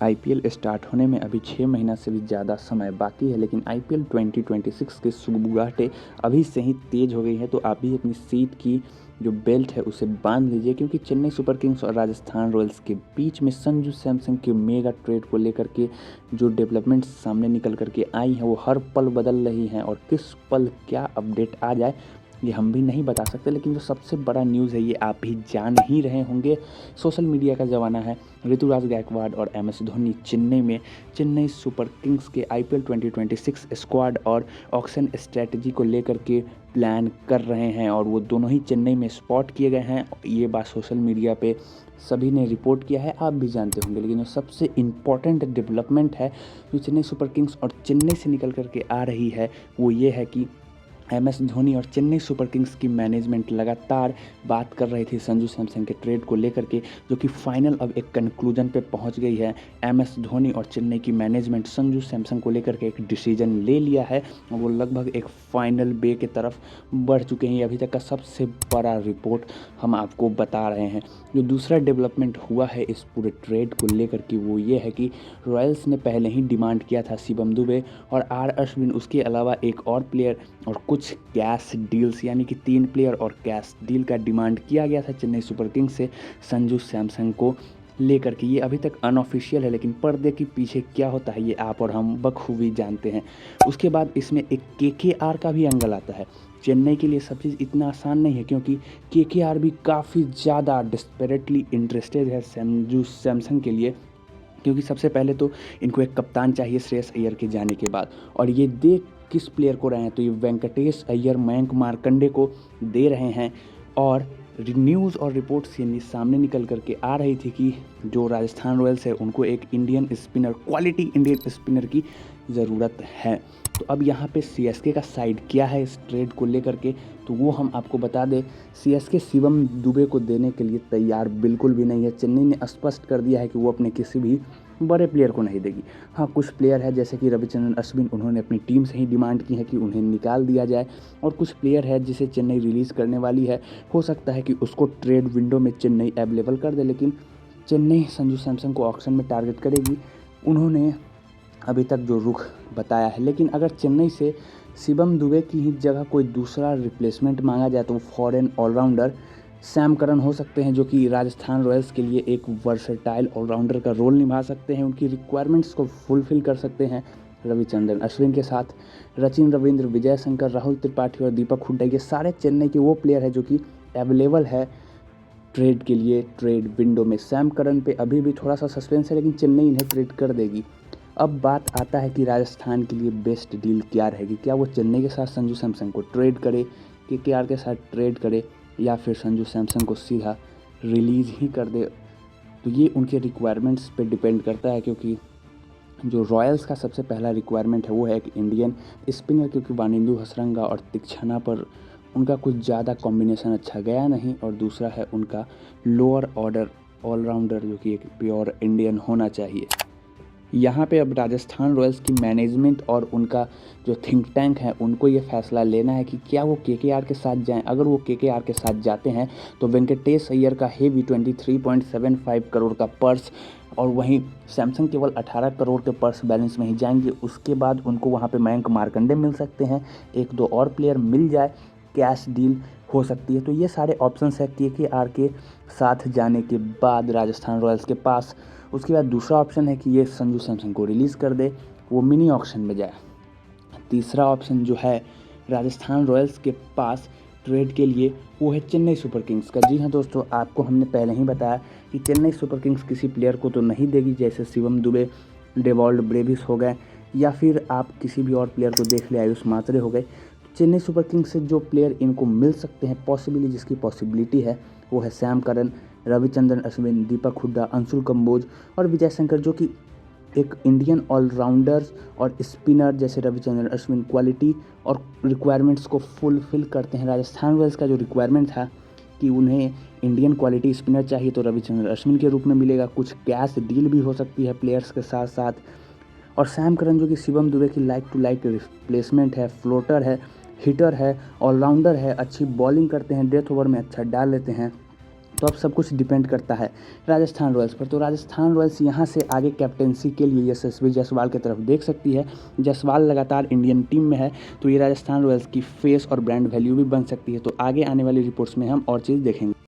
IPL start होने में अभी 6 महीना से भी ज़्यादा समय बाकी है, लेकिन आईपीएल 2026 के शुरुआतें अभी से ही तेज़ हो गई है। तो आप भी अपनी सीट की जो बेल्ट है उसे बांध लीजिए, क्योंकि चेन्नई सुपर किंग्स और राजस्थान रॉयल्स के बीच में संजू सैमसन के मेगा ट्रेड को लेकर के जो डेवलपमेंट सामने निकल कर के आई हैं वो हर पल बदल रही हैं, और किस पल क्या अपडेट आ जाए ये हम भी नहीं बता सकते। लेकिन जो सबसे बड़ा न्यूज़ है ये आप भी जान ही रहे होंगे। सोशल मीडिया का ज़माना है। ऋतुराज गायकवाड और एमएस धोनी चेन्नई में चेन्नई सुपर किंग्स के आईपीएल 2026 स्क्वाड और ऑक्शन स्ट्रेटजी को लेकर के प्लान कर रहे हैं, और वो दोनों ही चेन्नई में स्पॉट किए गए हैं। ये बात सोशल मीडिया पे सभी ने रिपोर्ट किया है, आप भी जानते होंगे। लेकिन जो सबसे इम्पॉर्टेंट डेवलपमेंट है जो चेन्नई सुपर किंग्स और चेन्नई से निकल करके आ रही है वो ये है कि एमएस धोनी और चेन्नई सुपर किंग्स की मैनेजमेंट लगातार बात कर रही थी संजू सैमसन के ट्रेड को लेकर के, जो कि फाइनल अब एक कंक्लूजन पे पहुंच गई है। एमएस धोनी और चेन्नई की मैनेजमेंट संजू सैमसन को लेकर के एक डिसीजन ले लिया है, और वो लगभग एक फाइनल बे की तरफ बढ़ चुके हैं। अभी तक का सबसे बड़ा रिपोर्ट हम आपको बता रहे हैं। जो दूसरा डेवलपमेंट हुआ है इस पूरे ट्रेड को लेकर के वो ये है कि रॉयल्स ने पहले ही डिमांड किया था शिवम दुबे और आर अश्विन, उसके अलावा एक और प्लेयर और कुछ कैश डील्स, यानी कि 3 प्लेयर और कैश डील का डिमांड किया गया था चेन्नई सुपर किंग्स से संजू सैमसन को लेकर के। ये अभी तक अनऑफिशियल है, लेकिन पर्दे के पीछे क्या होता है ये आप और हम बखूबी जानते हैं। उसके बाद इसमें एक केकेआर का भी एंगल आता है। चेन्नई के लिए सब चीज़ इतना आसान नहीं है, क्योंकि केकेआर भी काफ़ी ज़्यादा डिस्परेटली इंटरेस्टेड है संजू सैमसन के लिए, क्योंकि सबसे पहले तो इनको एक कप्तान चाहिए श्रेयस अय्यर के जाने के बाद, और ये देख किस प्लेयर को रहे हैं तो ये वेंकटेश अय्यर, मयंक मार्कंडे को दे रहे हैं। और न्यूज़ और रिपोर्ट्स ये सामने निकल करके आ रही थी कि जो राजस्थान रॉयल्स है उनको एक Indian spinner, quality Indian spinner की ज़रूरत है। तो अब यहाँ पे सीएसके का साइड क्या है इस ट्रेड को लेकर के, तो वो हम आपको बता दें। सीएसके शिवम दुबे को देने के लिए तैयार बिल्कुल भी नहीं है। चेन्नई ने स्पष्ट कर दिया है कि वो अपने किसी भी बड़े प्लेयर को नहीं देगी। हाँ, कुछ प्लेयर है जैसे कि रविचंद्रन अश्विन, उन्होंने अपनी टीम से ही डिमांड की है कि उन्हें निकाल दिया जाए, और कुछ प्लेयर है जिसे चेन्नई रिलीज़ करने वाली है। हो सकता है कि उसको ट्रेड विंडो में चेन्नई अवेलेबल कर दे, लेकिन चेन्नई संजू सैमसन को ऑक्शन में टारगेट करेगी, उन्होंने अभी तक जो रुख बताया है। लेकिन अगर चेन्नई से शिवम दुबे की ही जगह कोई दूसरा रिप्लेसमेंट मांगा जाए तो वो फॉरेन ऑलराउंडर सैम करन हो सकते हैं, जो कि राजस्थान रॉयल्स के लिए एक वर्सेटाइल ऑलराउंडर का रोल निभा सकते हैं। उनकी रिक्वायरमेंट्स को फुलफिल कर सकते हैं। रविचंद्रन अश्विन के साथ सचिन रविंद्र, विजय शंकर, राहुल त्रिपाठी और दीपक हुड्डा, ये सारे चेन्नई के वो प्लेयर हैं जो कि अवेलेबल है ट्रेड के लिए ट्रेड विंडो में। सैम करन पे अभी भी थोड़ा सा सस्पेंस है, लेकिन चेन्नई इन्हें ट्रेड कर देगी। अब बात आता है कि राजस्थान के लिए बेस्ट डील क्या रहेगी। क्या वो चेन्नई के साथ संजू सैमसन को ट्रेड करे, केकेआर के साथ ट्रेड करे, या फिर संजू सैमसन को सीधा रिलीज़ ही कर दे। तो ये उनके रिक्वायरमेंट्स पे डिपेंड करता है, क्योंकि जो रॉयल्स का सबसे पहला रिक्वायरमेंट है वो है एक इंडियन स्पिनर, क्योंकि वानिंदु हसरंगा और तीक्षणा पर उनका कुछ ज़्यादा कॉम्बिनेशन अच्छा गया नहीं। और दूसरा है उनका लोअर ऑर्डर ऑलराउंडर, जो कि एक प्योर इंडियन होना चाहिए। यहाँ पे अब राजस्थान रॉयल्स की मैनेजमेंट और उनका जो थिंक टैंक है उनको ये फैसला लेना है कि क्या वो केकेआर के साथ जाएं। अगर वो केकेआर के साथ जाते हैं तो वेंकटेश अय्यर का हेवी 23.75 करोड़ का पर्स, और वहीं सैमसंग केवल 18 करोड़ के पर्स बैलेंस में ही जाएंगे। उसके बाद उनको वहाँ पे मयंक मार्कंडे मिल सकते हैं, एक दो और प्लेयर मिल जाए, कैश डील हो सकती है। तो ये सारे ऑप्शंस है केकेआर के साथ जाने के बाद राजस्थान रॉयल्स के पास। उसके बाद दूसरा ऑप्शन है कि ये संजू सैमसन को रिलीज़ कर दे, वो मिनी ऑक्शन में जाए। तीसरा ऑप्शन जो है राजस्थान रॉयल्स के पास ट्रेड के लिए वो है चेन्नई सुपर किंग्स का। जी हाँ दोस्तों, आपको हमने पहले ही बताया कि चेन्नई सुपर किंग्स किसी प्लेयर को तो नहीं देगी, जैसे शिवम दुबे, डेवॉल्ड ब्रेविस हो गए, या फिर आप किसी भी और प्लेयर को देख ले, आयुष मात्रे हो गए। चेन्नई सुपर किंग्स से जो प्लेयर इनको मिल सकते हैं पॉसिबली, जिसकी पॉसिबिलिटी है, वो है सैम करन, रविचंद्रन अश्विन, दीपक हुड्डा, अंशुल कंबोज और विजय शंकर, जो कि एक इंडियन ऑलराउंडर्स और स्पिनर जैसे रविचंद्रन अश्विन क्वालिटी और रिक्वायरमेंट्स को फुलफिल करते हैं। राजस्थान रॉयल्स का जो रिक्वायरमेंट था कि उन्हें इंडियन क्वालिटी स्पिनर चाहिए, तो रविचंद्रन अश्विन के रूप में मिलेगा। कुछ कैश डील भी हो सकती है प्लेयर्स के साथ साथ। और सैम करन, जो कि शिवम दुबे की लाइक टू लाइक रिप्लेसमेंट है, फ्लोटर है, हिटर है, ऑलराउंडर है, अच्छी बॉलिंग करते हैं, डेथ ओवर में अच्छा डाल लेते हैं। तो अब सब कुछ डिपेंड करता है राजस्थान रॉयल्स पर। तो राजस्थान रॉयल्स यहाँ से आगे कैप्टेंसी के लिए यशस्वी जायसवाल की तरफ देख सकती है। जायसवाल लगातार इंडियन टीम में है तो ये राजस्थान रॉयल्स की फेस और ब्रांड वैल्यू भी बन सकती है। तो आगे आने वाली रिपोर्ट्स में हम और चीज़ देखेंगे।